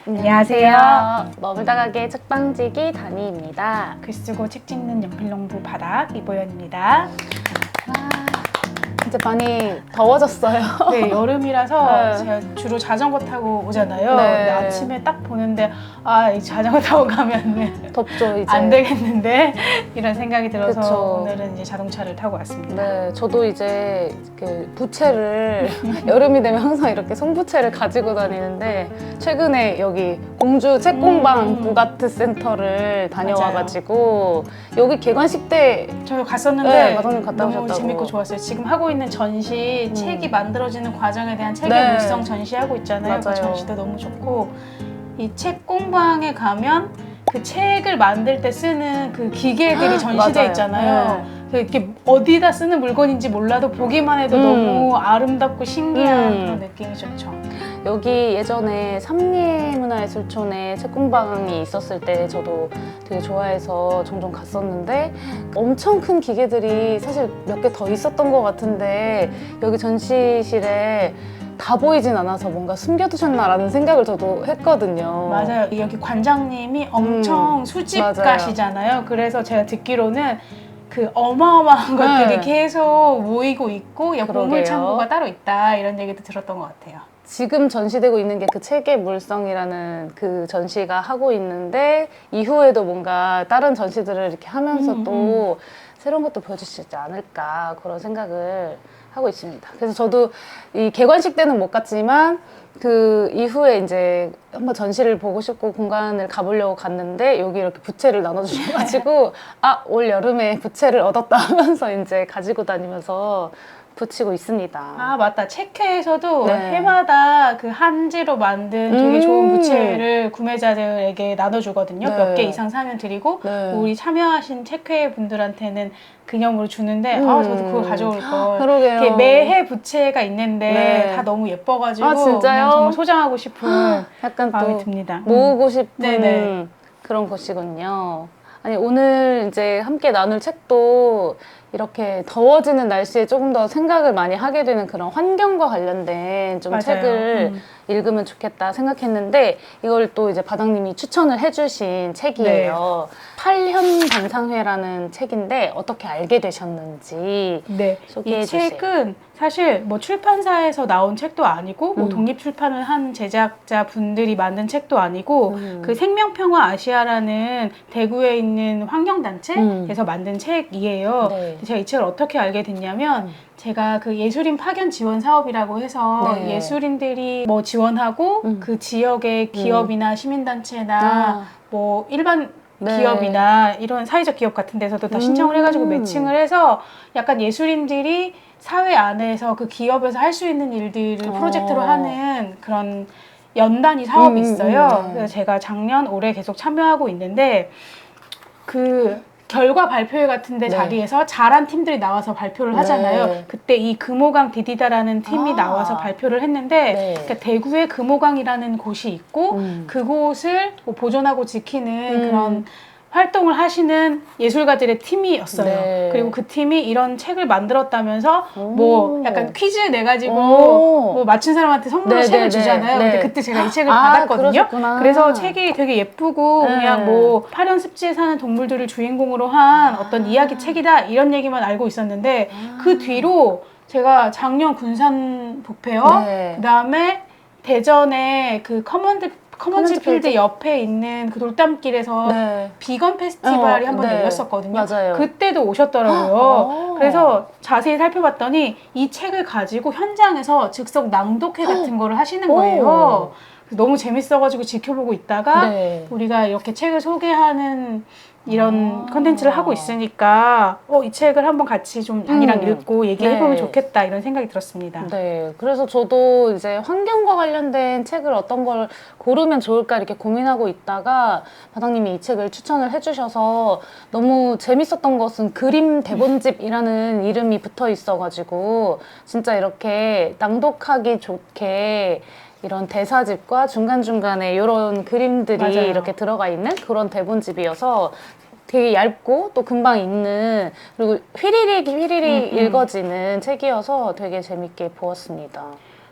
안녕하세요. 머물다가게 책방지기 다니입니다. 글 쓰고 책 찍는 연필농부 바닥 이보연입니다. 이제 많이 더워졌어요. 네, 여름이라서 네. 제가 주로 자전거 타고 오잖아요. 네. 근데 아침에 딱 보는데 이 자전거 타고 가면 덥죠, 이제. 안 되겠는데 이런 생각이 들어서 그쵸. 오늘은 이제 자동차를 타고 왔습니다. 네, 저도 이제 그 부채를 여름이 되면 항상 이렇게 손부채를 가지고 다니는데 최근에 여기 공주 책공방 부가트 센터를 다녀와가지고 여기 개관식 때 저희 갔었는데 네, 마담님 갔다 너무 오셨다고. 재밌고 좋았어요. 지금 하고 있는 전시, 책이 만들어지는 과정에 대한 책의 네. 물성 전시하고 있잖아요. 그 맞아요. 전시도 너무 좋고 이 책 공방에 가면 그 책을 만들 때 쓰는 그 기계들이 전시돼 맞아요. 있잖아요. 이렇게 어디다 쓰는 물건인지 몰라도 보기만 해도 너무 아름답고 신기한 그런 느낌이 좋죠. 여기 예전에 삼리문화예술촌에 책공방이 있었을 때 저도 되게 좋아해서 종종 갔었는데 엄청 큰 기계들이 사실 몇 개 더 있었던 것 같은데 여기 전시실에 다 보이진 않아서 뭔가 숨겨두셨나라는 생각을 저도 했거든요. 맞아요. 여기 관장님이 엄청 수집가시잖아요. 그래서 제가 듣기로는 그 어마어마한 것들이 계속 모이고 있고 보물 창고가 따로 있다 이런 얘기도 들었던 것 같아요. 지금 전시되고 있는 게 그 책의 물성이라는 그 전시가 하고 있는데 이후에도 뭔가 다른 전시들을 이렇게 하면서 또 새로운 것도 보여줄 수 있지 않을까 그런 생각을 하고 있습니다. 그래서 저도 이 개관식 때는 못 갔지만 그 이후에 이제 한번 전시를 보고 싶고 공간을 가보려고 갔는데 여기 이렇게 부채를 나눠주셔가지고 올 여름에 부채를 얻었다 하면서 이제 가지고 다니면서 붙이고 있습니다. 맞다. 책회에서도 네. 해마다 그 한지로 만든 되게 좋은 부채를 구매자들에게 나눠주거든요. 네. 몇 개 이상 사면 드리고 우리 참여하신 책회 분들한테는 기념으로 주는데 저도 그거 가져올 걸. 그러게요. 이렇게 매해 부채가 있는데 다 너무 예뻐가지고 진짜요? 그냥 정말 소장하고 싶은 약간 마음이 또 듭니다. 모으고 싶은 네네. 그런 곳이군요. 아니 오늘 이제 함께 나눌 책도 이렇게 더워지는 날씨에 조금 더 생각을 많이 하게 되는 그런 환경과 관련된 좀 맞아요. 책을 읽으면 좋겠다 생각했는데 이걸 또 이제 바닥님이 추천을 해주신 책이에요. 8현 반상회라는 책인데 어떻게 알게 되셨는지 네, 소개해 이 주세요. 책은 사실 뭐 출판사에서 나온 책도 아니고 뭐 독립 출판을 한 제작자 분들이 만든 책도 아니고 그 생명평화 아시아라는 대구에 있는 환경단체에서 만든 책이에요. 네. 제가 이 책을 어떻게 알게 됐냐면 제가 그 예술인 파견 지원 사업이라고 해서 네. 예술인들이 뭐 지원하고 그 지역의 기업이나 시민단체나 뭐 일반 기업이나 이런 사회적 기업 같은 데서도 다 신청을 해가지고 매칭을 해서 약간 예술인들이 사회 안에서 그 기업에서 할 수 있는 일들을 프로젝트로 하는 그런 연단위 사업이 있어요. 그래서 제가 작년, 올해 계속 참여하고 있는데 그 결과 발표회 같은데 자리에서 잘한 팀들이 나와서 발표를 하잖아요. 그때 이 금호강 디디다라는 팀이 나와서 발표를 했는데 그러니까 대구에 금호강이라는 곳이 있고 그곳을 뭐 보존하고 지키는 그런 활동을 하시는 예술가들의 팀이었어요. 그리고 그 팀이 이런 책을 만들었다면서 뭐 약간 퀴즈 내가지고 뭐 맞춘 사람한테 선물로 책을 주잖아요. 근데 그때 제가 이 책을 받았거든요. 그러셨구나. 그래서 책이 되게 예쁘고 그냥 뭐 파련 습지에 사는 동물들을 주인공으로 한 어떤 이야기 책이다 이런 얘기만 알고 있었는데 그 뒤로 제가 작년 군산 북페어 그다음에 대전에 그 커먼즈 필드 옆에 있는 그 돌담길에서 비건 페스티벌이 한번 열렸었거든요. 맞아요. 그때도 오셨더라고요. 그래서 자세히 살펴봤더니 이 책을 가지고 현장에서 즉석 낭독회 같은 거를 하시는 거예요. 너무 재밌어가지고 지켜보고 있다가 우리가 이렇게 책을 소개하는 이런 컨텐츠를 하고 있으니까 이 책을 한번 같이 좀 양이랑 읽고 얘기해보면 좋겠다 이런 생각이 들었습니다. 네, 그래서 저도 이제 환경과 관련된 책을 어떤 걸 고르면 좋을까 이렇게 고민하고 있다가 바닥님이 이 책을 추천을 해주셔서 너무 재밌었던 것은 그림 대본집이라는 이름이 붙어 있어가지고 진짜 이렇게 낭독하기 좋게 이런 대사집과 중간중간에 이런 그림들이 이렇게 들어가 있는 그런 대본집이어서 되게 얇고 또 금방 읽는 그리고 휘리릭 읽어지는 책이어서 되게 재밌게 보았습니다.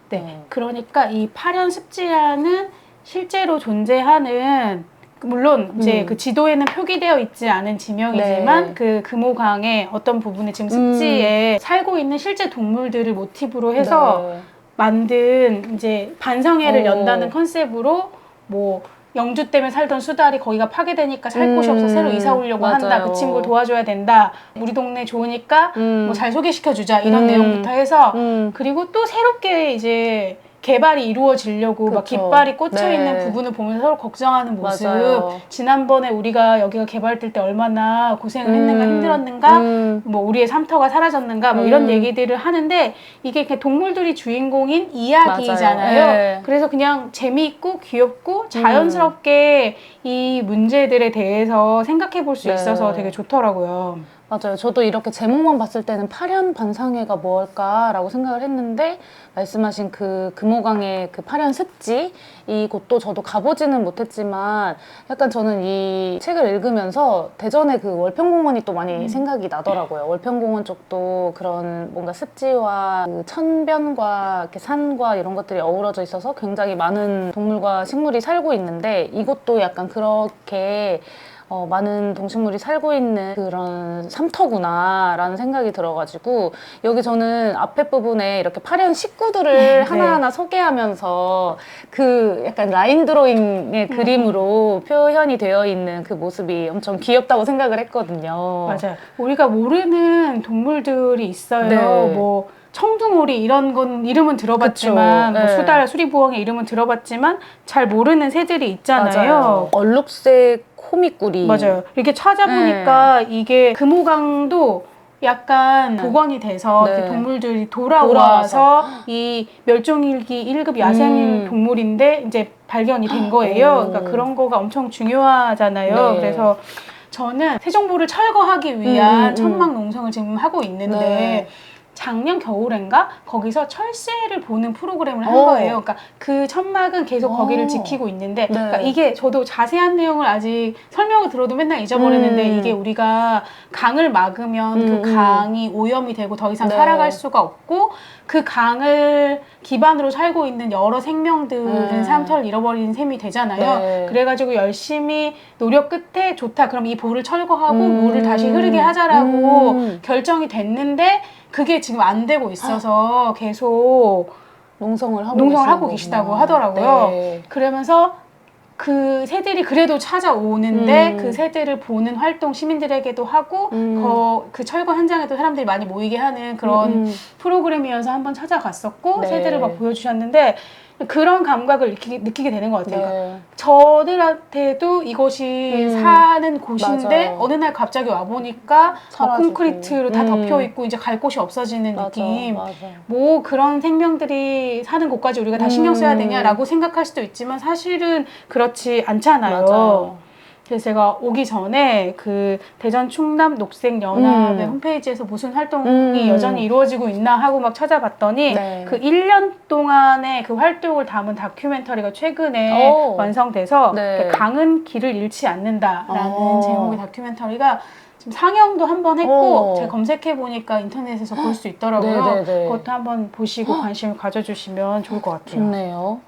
네, 그러니까 이 파련 습지라는 실제로 존재하는 물론 이제 그 지도에는 표기되어 있지 않은 지명이지만 네. 그 금호강의 어떤 부분에 지금 습지에 살고 있는 실제 동물들을 모티브로 해서 네. 만든 이제 반성회를 오. 연다는 컨셉으로 뭐 영주 때문에 살던 수달이 거기가 파괴되니까 살 곳이 없어 새로 이사 오려고 한다. 맞아요. 그 친구를 도와줘야 된다. 우리 동네 좋으니까 뭐 잘 소개시켜주자. 이런 내용부터 해서 그리고 또 새롭게 이제 개발이 이루어지려고 막 그쵸. 깃발이 꽂혀있는 네. 부분을 보면서 서로 걱정하는 모습. 맞아요. 지난번에 우리가 여기가 개발될 때 얼마나 고생을 했는가 힘들었는가 뭐 우리의 삼터가 사라졌는가 뭐 이런 얘기들을 하는데 이게 그냥 동물들이 주인공인 이야기잖아요. 맞아요. 네. 그래서 그냥 재미있고 귀엽고 자연스럽게 이 문제들에 대해서 생각해 볼 수 네. 있어서 되게 좋더라고요. 맞아요. 저도 이렇게 제목만 봤을 때는 파련 반상회가 뭘까라고 생각을 했는데 말씀하신 그 금호강의 그 파련 습지 이곳도 저도 가보지는 못했지만 약간 저는 이 책을 읽으면서 대전의 그 월평공원이 또 많이 생각이 나더라고요. 월평공원 쪽도 그런 뭔가 습지와 그 천변과 이렇게 산과 이런 것들이 어우러져 있어서 굉장히 많은 동물과 식물이 살고 있는데 이곳도 약간 그렇게 많은 동식물이 살고 있는 그런 삼터구나라는 생각이 들어가지고 여기 저는 앞에 부분에 이렇게 파련 식구들을 하나하나 소개하면서 그 약간 라인 드로잉의 그림으로 표현이 되어 있는 그 모습이 엄청 귀엽다고 생각을 했거든요. 맞아요. 우리가 모르는 동물들이 있어요. 네. 뭐 청둥오리 이런 건 이름은 들어봤지만 그쵸. 뭐 네. 수달, 수리부엉의 이름은 들어봤지만 잘 모르는 새들이 있잖아요. 맞아요. 얼룩새 코미꾸리. 맞아요. 이렇게 찾아보니까 이게 금호강도 약간 복원이 돼서 네. 이렇게 동물들이 돌아와서 이 멸종위기 1급 야생 동물인데 이제 발견이 된 거예요. 그러니까 그런 거가 엄청 중요하잖아요. 네. 그래서 저는 세종보를 철거하기 위한 천막 농성을 지금 하고 있는데 네. 작년 겨울엔가 거기서 철새를 보는 프로그램을 한 거예요. 그러니까 그 천막은 계속 거기를 지키고 있는데 그러니까 이게 저도 자세한 내용을 아직 설명을 들어도 맨날 잊어버리는데 이게 우리가 강을 막으면 그 강이 오염이 되고 더 이상 살아갈 수가 없고 그 강을 기반으로 살고 있는 여러 생명들은 삼터를 잃어버리는 셈이 되잖아요. 네. 그래가지고 열심히 노력 끝에 좋다. 그럼 이 보를 철거하고 물을 다시 흐르게 하자라고 결정이 됐는데 그게 지금 안 되고 있어서 계속 농성을 하고 계시다고 하더라고요. 네. 그러면서 그 새들이 그래도 찾아오는데 그 새들을 보는 활동 시민들에게도 하고 그 철거 현장에도 사람들이 많이 모이게 하는 그런 프로그램이어서 한번 찾아갔었고 네. 새들을 막 보여주셨는데 그런 감각을 느끼게 되는 것 같아요. 네. 그러니까 저들한테도 이곳이 사는 곳인데 맞아요. 어느 날 갑자기 와보니까 사라지고. 콘크리트로 다 덮여있고 이제 갈 곳이 없어지는 느낌. 맞아. 뭐 그런 생명들이 사는 곳까지 우리가 다 신경 써야 되냐라고 생각할 수도 있지만 사실은 그렇지 않잖아요. 맞아요. 그래서 제가 오기 전에 그 대전 충남 녹색연합의 홈페이지에서 무슨 활동이 여전히 이루어지고 있나 하고 막 찾아봤더니 네. 그 1년 동안의 그 활동을 담은 다큐멘터리가 최근에 완성돼서 네. 강은 길을 잃지 않는다라는 제목의 다큐멘터리가 지금 상영도 한번 했고 제가 검색해보니까 인터넷에서 볼 수 있더라고요. 네네네. 그것도 한번 보시고 관심을 가져주시면 좋을 것 같아요. 좋네요.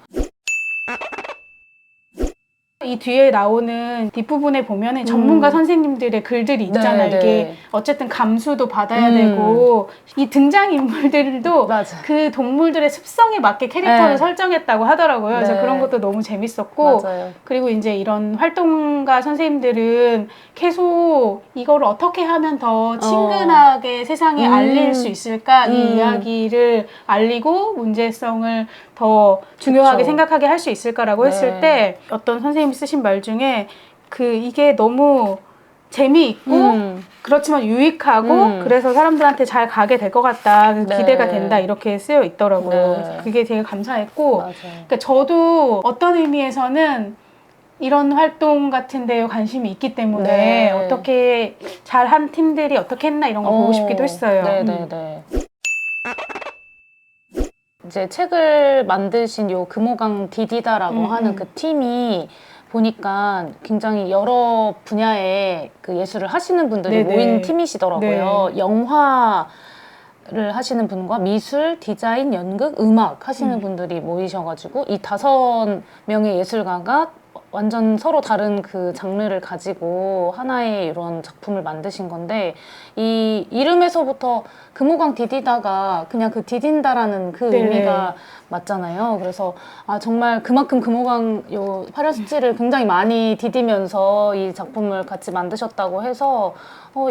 이 뒤에 나오는 뒷부분에 보면은 전문가 선생님들의 글들이 있잖아요. 네, 이게 네. 어쨌든 감수도 받아야 되고 이 등장인물들도 맞아. 그 동물들의 습성에 맞게 캐릭터를 네. 설정했다고 하더라고요. 그래서 네. 그런 것도 너무 재밌었고 맞아요. 그리고 이제 이런 활동가 선생님들은 계속 이거를 어떻게 하면 더 친근하게 세상에 알릴 수 있을까 이 이야기를 알리고 문제성을 더 중요하게 그쵸. 생각하게 할 수 있을까라고 네. 했을 때 어떤 선생님이 쓰신 말 중에 이게 너무 재미있고 그렇지만 유익하고 그래서 사람들한테 잘 가게 될 것 같다. 네. 기대가 된다. 이렇게 쓰여 있더라고요. 네. 그래서 그게 되게 감사했고 맞아요. 그러니까 저도 어떤 의미에서는 이런 활동 같은 데에 관심이 있기 때문에 네. 어떻게 잘한 팀들이 어떻게 했나 이런 거 보고 싶기도 했어요. 네네네. 이제 책을 만드신 요 금호강 디디다라고 하는 그 팀이 보니까 굉장히 여러 분야의 그 예술을 하시는 분들이 네네. 모인 팀이시더라고요. 네. 영화 하시는 분과 미술, 디자인, 연극, 음악 하시는 분들이 모이셔가지고 이 5명의 예술가가 완전 서로 다른 그 장르를 가지고 하나의 이런 작품을 만드신 건데 이 이름에서부터 금호강 디디다가 그냥 그 디딘다라는 그 네. 의미가 맞잖아요. 그래서 아 정말 그만큼 금호강 요 파렴습지를 굉장히 많이 디디면서 이 작품을 같이 만드셨다고 해서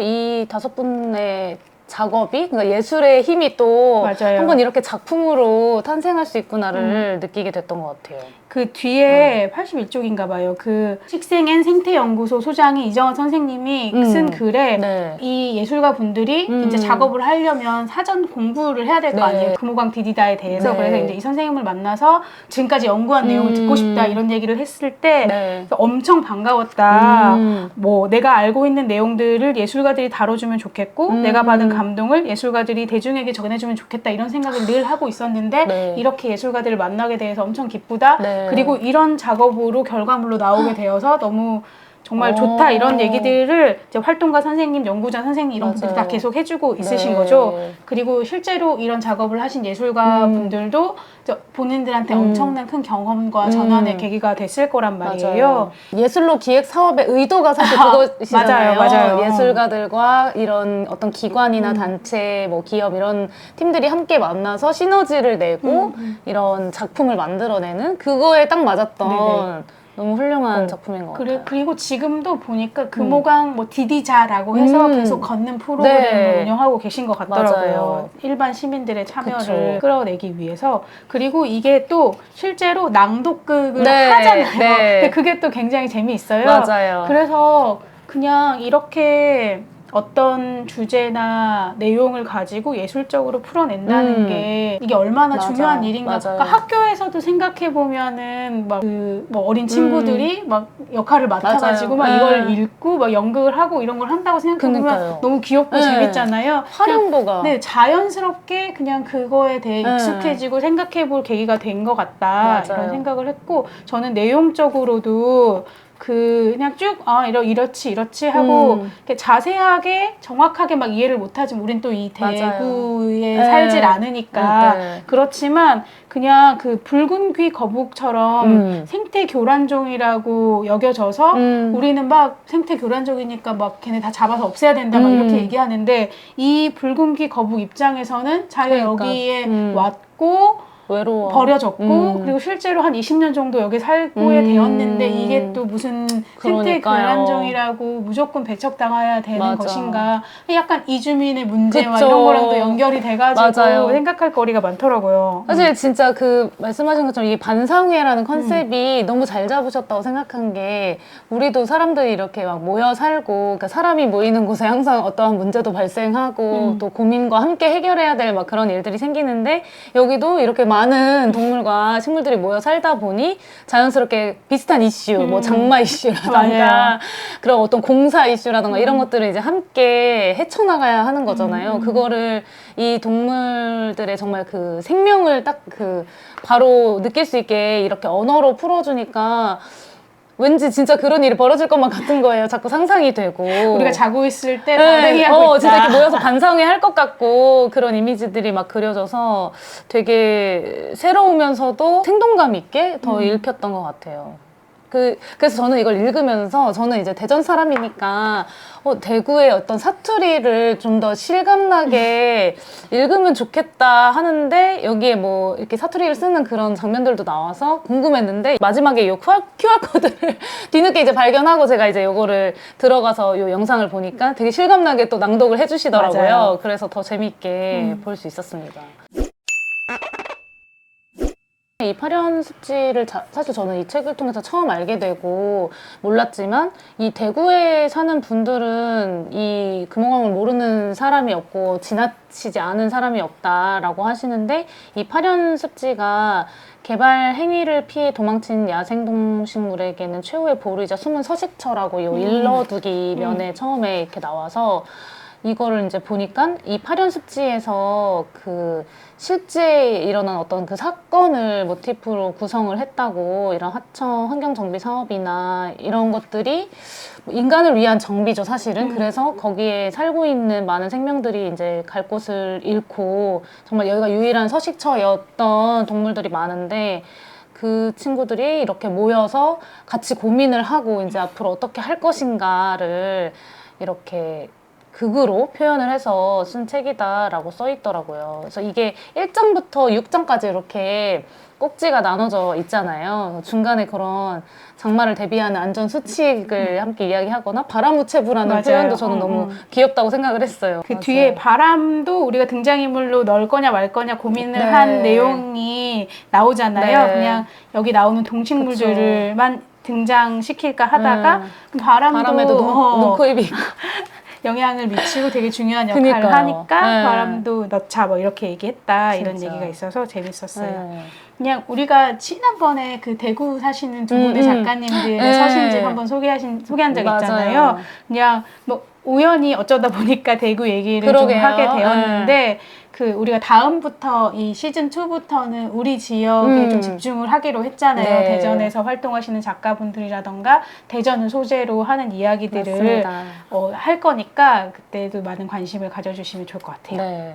이 5분의 작업이 그러니까 예술의 힘이 또 맞아요. 한번 이렇게 작품으로 탄생할 수 있구나를 느끼게 됐던 것 같아요. 그 뒤에 81쪽인가 봐요. 그 식생엔 생태연구소 소장이 이정원 선생님이 쓴 글에 네. 이 예술가 분들이 이제 작업을 하려면 사전 공부를 해야 될 거 네. 아니에요. 금호강 디디다에 대해서. 네. 그래서 이제 이 선생님을 만나서 지금까지 연구한 내용을 듣고 싶다 이런 얘기를 했을 때 네. 엄청 반가웠다. 뭐 내가 알고 있는 내용들을 예술가들이 다뤄주면 좋겠고 내가 받은 감동을 예술가들이 대중에게 전해주면 좋겠다 이런 생각을 늘 하고 있었는데 네. 이렇게 예술가들을 만나게 돼서 엄청 기쁘다. 네. 그리고 이런 작업으로 결과물로 나오게 되어서 너무 정말 좋다 이런 얘기들을 이제 활동가 선생님, 연구자 선생님 이런 분들이 다 계속 해주고 있으신 네. 거죠. 그리고 실제로 이런 작업을 하신 예술가 분들도 본인들한테 엄청난 큰 경험과 전환의 계기가 됐을 거란 말이에요. 맞아요. 예술로 기획 사업의 의도가 사실 그것이잖아요. 맞아요. 예술가들과 이런 어떤 기관이나 단체, 뭐 기업 이런 팀들이 함께 만나서 시너지를 내고 이런 작품을 만들어내는 그거에 딱 맞았던 네네. 너무 훌륭한 작품인 것 같아요. 그리고 지금도 보니까 금호강 뭐 디디자라고 해서 계속 걷는 프로그램을 네. 운영하고 계신 것 같더라고요. 맞아요. 일반 시민들의 참여를 그쵸. 끌어내기 위해서. 그리고 이게 또 실제로 낭독극을 네. 하잖아요. 네. 근데 그게 또 굉장히 재미있어요. 맞아요. 그래서 그냥 이렇게 어떤 주제나 내용을 가지고 예술적으로 풀어낸다는 게 이게 얼마나 맞아. 중요한 일인가. 맞아요. 그러니까 학교에서도 생각해 보면은 막 뭐 어린 친구들이 막 역할을 맡아가지고 막 맞아요. 이걸 네. 읽고 막 연극을 하고 이런 걸 한다고 생각해 보면 그러니까요. 너무 귀엽고 네. 재밌잖아요. 활용도가 네, 자연스럽게 그냥 그거에 대해 익숙해지고 생각해 볼 계기가 된 것 같다. 맞아요. 이런 생각을 했고 저는 내용적으로도 그냥 쭉 이렇지 하고 이렇게 자세하게 정확하게 막 이해를 못하지만 우린 또 이 대구에 맞아요. 살질 네. 않으니까 네. 그렇지만 그냥 그 붉은 귀 거북처럼 생태 교란종이라고 여겨져서 우리는 막 생태 교란종이니까 막 걔네 다 잡아서 없애야 된다 막 이렇게 얘기하는데 이 붉은 귀 거북 입장에서는 자기가 그러니까. 여기에 왔고 외로워. 버려졌고 그리고 실제로 한 20년 정도 여기 살고야 되었는데 이게 또 무슨 생태 그러니까요. 교란종이라고 무조건 배척당해야 되는 맞아. 것인가 약간 이주민의 문제와 그쵸. 이런 거랑도 연결이 돼가지고 맞아요. 생각할 거리가 많더라고요. 사실 진짜 그 말씀하신 것처럼 이 반사회라는 컨셉이 너무 잘 잡으셨다고 생각한 게 우리도 사람들이 이렇게 막 모여 살고 그러니까 사람이 모이는 곳에 항상 어떠한 문제도 발생하고 또 고민과 함께 해결해야 될 막 그런 일들이 생기는데 여기도 이렇게 많은 동물과 식물들이 모여 살다 보니 자연스럽게 비슷한 이슈, 뭐 장마 이슈라던가 맞아요. 그런 어떤 공사 이슈라던가 이런 것들을 이제 함께 헤쳐나가야 하는 거잖아요. 그거를 이 동물들의 정말 그 생명을 딱 그 바로 느낄 수 있게 이렇게 언어로 풀어주니까 왠지 진짜 그런 일이 벌어질 것만 같은 거예요. 자꾸 상상이 되고. 우리가 자고 있을 때 네, 반응하고 있다. 진짜 이렇게 모여서 반상회 할 것 같고 그런 이미지들이 막 그려져서 되게 새로우면서도 생동감 있게 더 읽혔던 것 같아요. 그래서 저는 이걸 읽으면서 저는 이제 대전 사람이니까 대구의 어떤 사투리를 좀 더 실감나게 읽으면 좋겠다 하는데 여기에 뭐 이렇게 사투리를 쓰는 그런 장면들도 나와서 궁금했는데 마지막에 이 QR코드를 뒤늦게 이제 발견하고 제가 이제 요거를 들어가서 요 영상을 보니까 되게 실감나게 또 낭독을 해주시더라고요. 맞아요. 그래서 더 재밌게 볼 수 있었습니다. 이 파련습지를 사실 저는 이 책을 통해서 처음 알게 되고 몰랐지만 이 대구에 사는 분들은 이 금호강을 모르는 사람이 없고 지나치지 않은 사람이 없다라고 하시는데 이 파련습지가 개발 행위를 피해 도망친 야생동식물에게는 최후의 보루이자 숨은 서식처라고 이 일러두기 면에 처음에 이렇게 나와서 이거를 이제 보니까 이 파련 습지에서 그 실제 일어난 어떤 그 사건을 모티프로 구성을 했다고, 이런 하청 환경 정비 사업이나 이런 것들이 인간을 위한 정비죠, 사실은. 그래서 거기에 살고 있는 많은 생명들이 이제 갈 곳을 잃고, 정말 여기가 유일한 서식처였던 동물들이 많은데, 그 친구들이 이렇게 모여서 같이 고민을 하고 이제 앞으로 어떻게 할 것인가를 이렇게 극으로 표현을 해서 쓴 책이다라고 써 있더라고요. 그래서 이게 1장부터 6장까지 이렇게 꼭지가 나눠져 있잖아요. 중간에 그런 장마를 대비하는 안전 수칙을 함께 이야기하거나 바람우체부라는 맞아요. 표현도 저는 너무 귀엽다고 생각을 했어요. 그 맞아요. 뒤에 바람도 우리가 등장인물로 넣을 거냐 말 거냐 고민을 네. 한 내용이 나오잖아요. 네. 그냥 여기 나오는 동식물들만 등장시킬까 하다가 바람에도 눈, 코, 입이 있고. 영향을 미치고 되게 중요한 역할을 그니까요. 하니까 네. 바람도 넣자 뭐 이렇게 얘기했다. 이런 진짜. 얘기가 있어서 재밌었어요. 네. 그냥 우리가 지난번에 그 대구 사시는 두 분의 작가님들의 네. 서신집 한번 소개한 적 있잖아요. 맞아요. 그냥 뭐 우연히 어쩌다 보니까 대구 얘기를 그러게요. 좀 하게 되었는데 그 우리가 다음부터 이 시즌 2부터는 우리 지역에 좀 집중을 하기로 했잖아요. 네. 대전에서 활동하시는 작가분들이라던가 대전을 소재로 하는 이야기들을 할 거니까 그때도 많은 관심을 가져주시면 좋을 것 같아요. 네.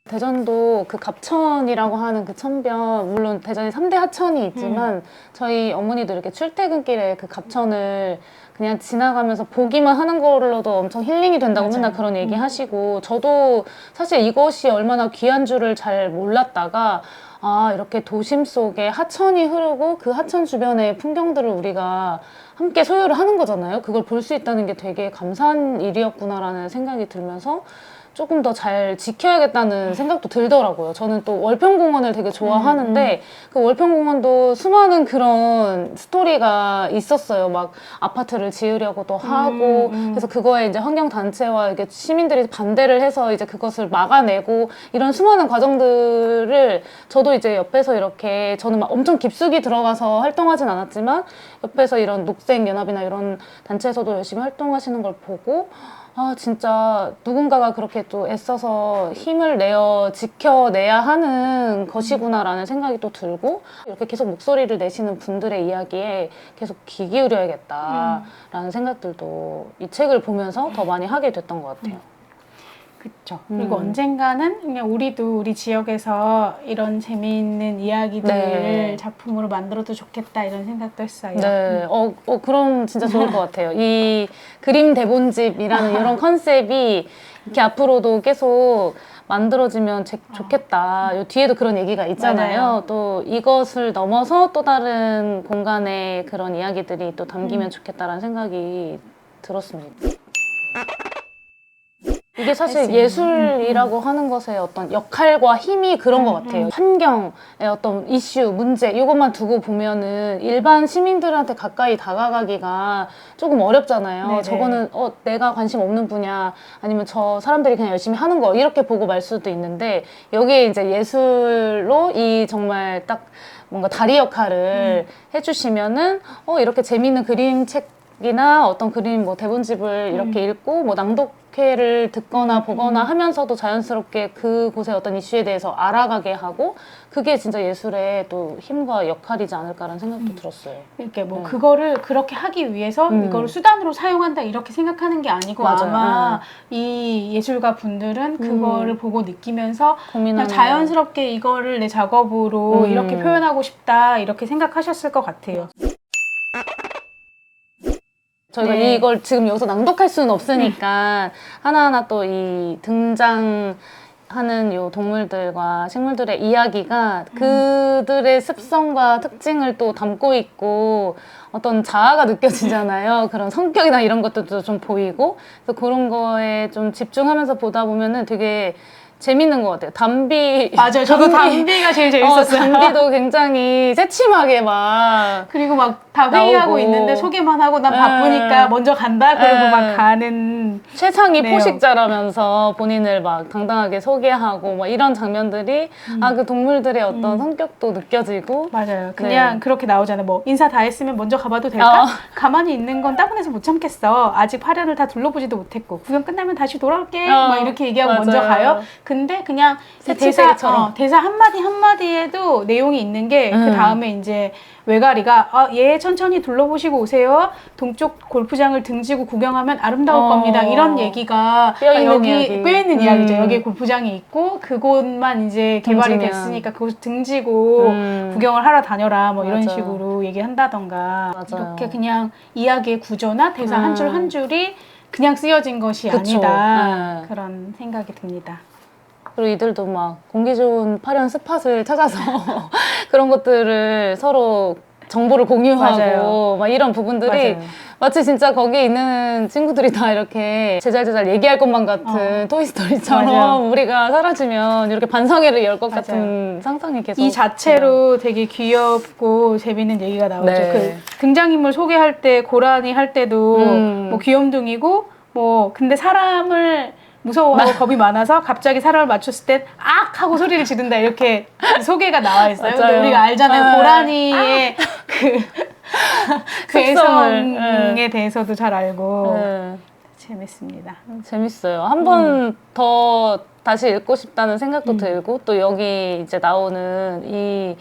대전도 그 갑천이라고 하는 그 천변, 물론 대전에 3대 하천이 있지만 저희 어머니도 이렇게 출퇴근길에 그 갑천을 그냥 지나가면서 보기만 하는 걸로도 엄청 힐링이 된다고 맞아요. 맨날 그런 얘기 하시고, 저도 사실 이것이 얼마나 귀한 줄을 잘 몰랐다가 아, 이렇게 도심 속에 하천이 흐르고 그 하천 주변의 풍경들을 우리가 함께 소유를 하는 거잖아요. 그걸 볼 수 있다는 게 되게 감사한 일이었구나라는 생각이 들면서 조금 더 잘 지켜야겠다는 생각도 들더라고요. 저는 또 월평공원을 되게 좋아하는데 그 월평공원도 수많은 그런 스토리가 있었어요. 막 아파트를 지으려고도 하고 그래서 그거에 이제 환경단체와 이게 시민들이 반대를 해서 이제 그것을 막아내고 이런 수많은 과정들을 저도 이제 옆에서 이렇게, 저는 막 엄청 깊숙이 들어가서 활동하진 않았지만 옆에서 이런 녹색연합이나 이런 단체에서도 열심히 활동하시는 걸 보고 아, 진짜 누군가가 그렇게 또 애써서 힘을 내어 지켜내야 하는 것이구나라는 생각이 또 들고, 이렇게 계속 목소리를 내시는 분들의 이야기에 계속 귀 기울여야겠다라는 생각들도 이 책을 보면서 더 많이 하게 됐던 것 같아요. 그렇죠. 그리고 언젠가는 그냥 우리도 우리 지역에서 이런 재미있는 이야기들을 네. 작품으로 만들어도 좋겠다 이런 생각도 했어요. 네, 그럼 진짜 좋을 것 같아요. 이 그림 대본집이라는 이런 컨셉이 이렇게 앞으로도 계속 만들어지면 좋겠다. 요 뒤에도 그런 얘기가 있잖아요. 맞아요. 또 이것을 넘어서 또 다른 공간에 그런 이야기들이 또 담기면 좋겠다라는 생각이 들었습니다. 이게 사실 예술이라고 하는 것의 어떤 역할과 힘이 그런 것 같아요. 환경의 어떤 이슈, 문제, 이것만 두고 보면은 일반 시민들한테 가까이 다가가기가 조금 어렵잖아요. 네네. 저거는 내가 관심 없는 분야, 아니면 저 사람들이 그냥 열심히 하는 거, 이렇게 보고 말 수도 있는데, 여기에 이제 예술로 이 정말 딱 뭔가 다리 역할을 해주시면은 이렇게 재미있는 그림책이나 어떤 그림 뭐 대본집을 이렇게 읽고 뭐 낭독회를 듣거나 보거나 하면서도 자연스럽게 그곳의 어떤 이슈에 대해서 알아가게 하고, 그게 진짜 예술의 또 힘과 역할이지 않을까라는 생각도 들었어요. 이렇게 뭐 그거를 그렇게 하기 위해서 이거를 수단으로 사용한다 이렇게 생각하는 게 아니고, 맞아요. 아마 이 예술가 분들은 그거를 보고 느끼면서 그냥 자연스럽게 이거를 내 작업으로 이렇게 표현하고 싶다 이렇게 생각하셨을 것 같아요. 저희가 이걸 지금 여기서 낭독할 수는 없으니까 하나하나 또 이 등장하는 요 동물들과 식물들의 이야기가 그들의 습성과 특징을 또 담고 있고 어떤 자아가 느껴지잖아요. 그런 성격이나 이런 것들도 좀 보이고, 그래서 그런 거에 좀 집중하면서 보다 보면은 되게 재밌는 것 같아요. 담비. 맞아요. 저도 담비가 제일 재밌었어요. 담비도 굉장히 새침하게 막. 그리고 막 다 회의하고 나오고. 있는데 소개만 하고 난 바쁘니까 먼저 간다. 그러고 막 가는. 최상위 내용. 포식자라면서 본인을 막 당당하게 소개하고 막 이런 장면들이 그 동물들의 어떤 성격도 느껴지고. 맞아요. 그냥 그렇게 나오잖아요. 뭐 인사 다 했으면 먼저 가봐도 될까? 가만히 있는 건 따분해서 못 참겠어. 아직 화려를 다 둘러보지도 못했고 구경 끝나면 다시 돌아올게. 막 이렇게 얘기하고 맞아요. 먼저 가요. 근데 그냥 새치대기처럼. 대사 한마디 한마디에도 내용이 있는 게 그 다음에 이제 외가리가 얘 천천히 둘러보시고 오세요. 동쪽 골프장을 등지고 구경하면 아름다울 겁니다. 이런 얘기가 뼈있는 이야기. 뼈있는 이야기죠. 여기에 골프장이 있고 그곳만 이제 개발이 등지면. 됐으니까 그곳 등지고 구경을 하러 다녀라 뭐 이런 맞아요. 식으로 얘기한다던가 맞아요. 이렇게 그냥 이야기의 구조나 대사 한 줄 한 줄이 그냥 쓰여진 것이 그쵸. 아니다. 네. 그런 생각이 듭니다. 그리고 이들도 막 공기 좋은 파련 스팟을 찾아서 그런 것들을 서로 정보를 공유하고 맞아요. 막 이런 부분들이 맞아요. 마치 진짜 거기에 있는 친구들이 다 이렇게 제잘제잘 얘기할 것만 같은 토이스토리처럼 맞아요. 우리가 사라지면 이렇게 반성회를 열 것 맞아요. 같은 상상이 계속 이 자체로 되게 귀엽고 재밌는 얘기가 나오죠. 네. 그 등장인물 소개할 때 고라니 할 때도 뭐 귀염둥이고 뭐 근데 사람을 무서워하고 겁이 많아서 갑자기 사람을 맞췄을 땐 악! 하고 소리를 지른다 이렇게 소개가 나와 있어요. 근데 맞아요. 우리가 알잖아요. 네. 고라니의 그 속성을. 애성에 대해서도 잘 알고 네. 재밌습니다. 재밌어요. 한 번 더 다시 읽고 싶다는 생각도 들고 또 여기 이제 나오는 이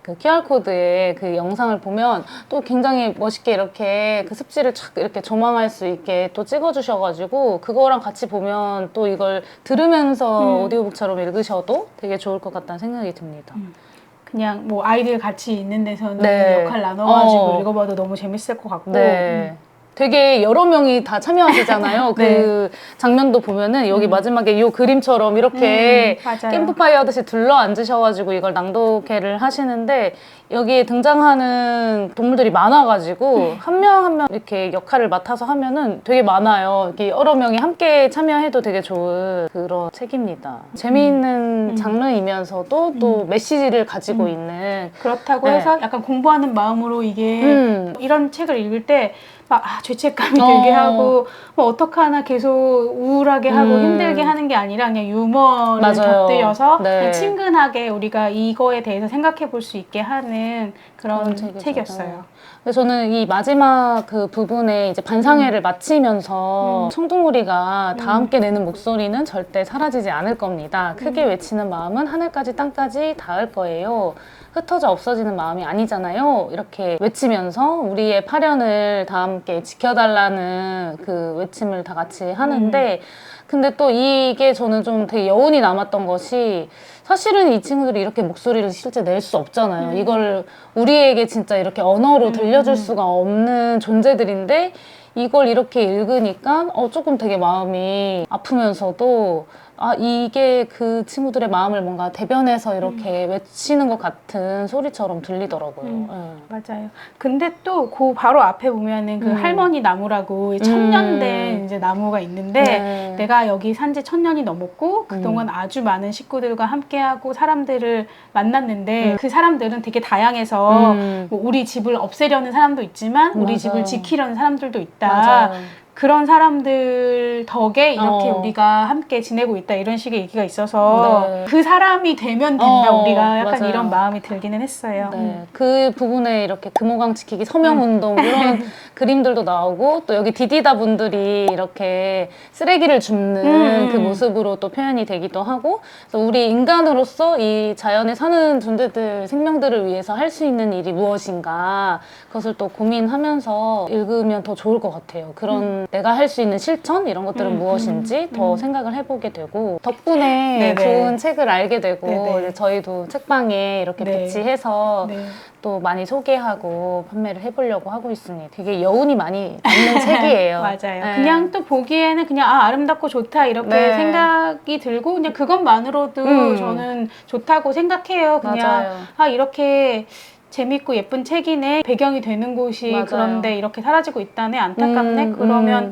그 QR코드에 그 영상을 보면 또 굉장히 멋있게 이렇게 그 습지를 촥 이렇게 조망할 수 있게 또 찍어주셔가지고 그거랑 같이 보면 또 이걸 들으면서 오디오북처럼 읽으셔도 되게 좋을 것 같다는 생각이 듭니다. 그냥 뭐 아이들 같이 있는 데서는 네. 역할 나눠가지고 읽어봐도 너무 재밌을 것 같고 네. 되게 여러 명이 다 참여하시잖아요. 네. 그 장면도 보면은 여기 마지막에 이 그림처럼 이렇게 맞아요. 캠프파이어 하듯이 둘러 앉으셔가지고 이걸 낭독회를 하시는데 여기에 등장하는 동물들이 많아가지고 한 명 한 명 이렇게 역할을 맡아서 하면은 되게 많아요. 이렇게 여러 명이 함께 참여해도 되게 좋은 그런 책입니다. 재미있는 장르이면서도 또 메시지를 가지고 있는 그렇다고 네. 해서 약간 공부하는 마음으로 이게 이런 책을 읽을 때 막 죄책감이 들게 하고 뭐 어떡하나 계속 우울하게 하고 힘들게 하는 게 아니라 그냥 유머를 맞아요. 곁들여서 네. 그냥 친근하게 우리가 이거에 대해서 생각해 볼 수 있게 하는 그런 책이죠. 책이었어요. 근데 저는 이 마지막 그 부분에 이제 반상회를 마치면서 청둥오리가 다 함께 내는 목소리는 절대 사라지지 않을 겁니다. 크게 외치는 마음은 하늘까지 땅까지 닿을 거예요. 흩어져 없어지는 마음이 아니잖아요. 이렇게 외치면서 우리의 파련을 다 함께 지켜달라는 그 외침을 다 같이 하는데 근데 또 이게 저는 좀 되게 여운이 남았던 것이 사실은 이 친구들이 이렇게 목소리를 실제 낼 수 없잖아요. 이걸 우리에게 진짜 이렇게 언어로 들려줄 수가 없는 존재들인데 이걸 이렇게 읽으니까 조금 되게 마음이 아프면서도 이게 그 친구들의 마음을 뭔가 대변해서 이렇게 외치는 것 같은 소리처럼 들리더라고요. 맞아요. 근데 또 그 바로 앞에 보면은 그 할머니 나무라고 천년된 이제 나무가 있는데 네. 내가 여기 산지 1000년이 넘었고 그동안 아주 많은 식구들과 함께하고 사람들을 만났는데 그 사람들은 되게 다양해서 뭐 우리 집을 없애려는 사람도 있지만 우리 맞아요. 집을 지키려는 사람들도 있다. 맞아요. 그런 사람들 덕에 이렇게 우리가 함께 지내고 있다 이런 식의 얘기가 있어서 네. 그 사람이 되면 된다 우리가 약간 맞아요. 이런 마음이 들기는 했어요. 네, 그 부분에 이렇게 금호강 지키기 서명운동 이런 그림들도 나오고 또 여기 디디다 분들이 이렇게 쓰레기를 줍는 그 모습으로 또 표현이 되기도 하고 그래서 우리 인간으로서 이 자연에 사는 존재들 생명들을 위해서 할 수 있는 일이 무엇인가 그것을 또 고민하면서 읽으면 더 좋을 것 같아요. 그런 내가 할 수 있는 실천 이런 것들은 무엇인지 더 생각을 해보게 되고 덕분에 네네. 좋은 책을 알게 되고 네네. 이제 저희도 책방에 이렇게 네. 배치해서 네. 또 많이 소개하고 판매를 해보려고 하고 있습니다. 되게 여운이 많이 남는 책이에요. 맞아요. 네. 그냥 또 보기에는 그냥 아름답고 좋다 이렇게 네. 생각이 들고 그냥 그것만으로도 저는 좋다고 생각해요. 그냥 맞아요. 이렇게 재밌고 예쁜 책이네. 배경이 되는 곳이 맞아요. 그런데 이렇게 사라지고 있다네. 안타깝네. 그러면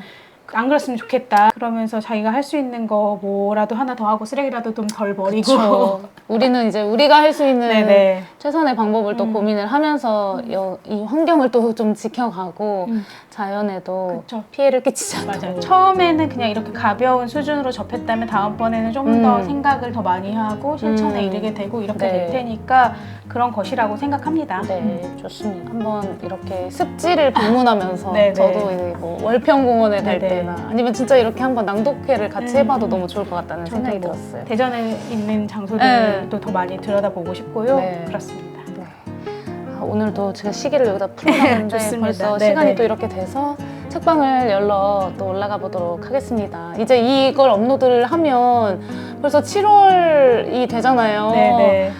안 그랬으면 좋겠다. 그러면서 자기가 할 수 있는 거 뭐라도 하나 더 하고 쓰레기라도 좀 덜 버리고. 그쵸. 우리는 이제 우리가 할 수 있는 네네. 최선의 방법을 또 고민을 하면서 이 환경을 또 좀 지켜가고 자연에도 그쵸. 피해를 끼치지 않도록. 맞아요. 처음에는 그냥 이렇게 가벼운 수준으로 접했다면 다음번에는 좀 더 생각을 더 많이 하고 실천에 이르게 되고 이렇게 네. 될 테니까 그런 것이라고 생각합니다. 네, 좋습니다. 한번 이렇게 습지를 방문하면서 네네. 저도 이제 뭐 월평공원에 갈 네네. 때나 아니면 진짜 이렇게 한번 낭독회를 같이 해봐도 너무 좋을 것 같다는 생각이 뭐 들었어요. 대전에 있는 장소들도 더 많이 들여다보고 싶고요. 네. 그렇습니다. 네. 오늘도 제가 시계를 여기다 풀어놨는데 좋습니다. 벌써 네네. 시간이 또 이렇게 돼서 책방을 열러 또 올라가 보도록 하겠습니다. 이제 이걸 업로드를 하면 벌써 7월이 되잖아요. 네네.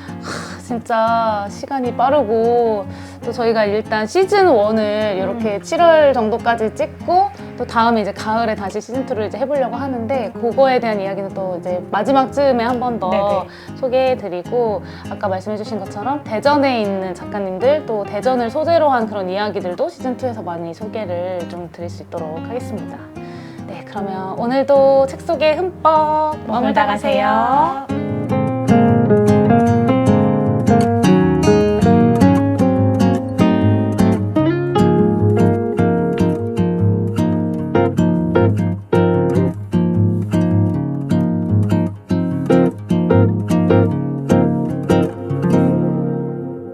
진짜 시간이 빠르고 또 저희가 일단 시즌 1을 이렇게 7월 정도까지 찍고 또 다음에 이제 가을에 다시 시즌 2를 이제 해보려고 하는데 그거에 대한 이야기는 또 이제 마지막쯤에 한 번 더 네네. 소개해드리고 아까 말씀해주신 것처럼 대전에 있는 작가님들 또 대전을 소재로 한 그런 이야기들도 시즌 2에서 많이 소개를 좀 드릴 수 있도록 하겠습니다. 네, 그러면 오늘도 책 속에 흠뻑 머물다 가세요.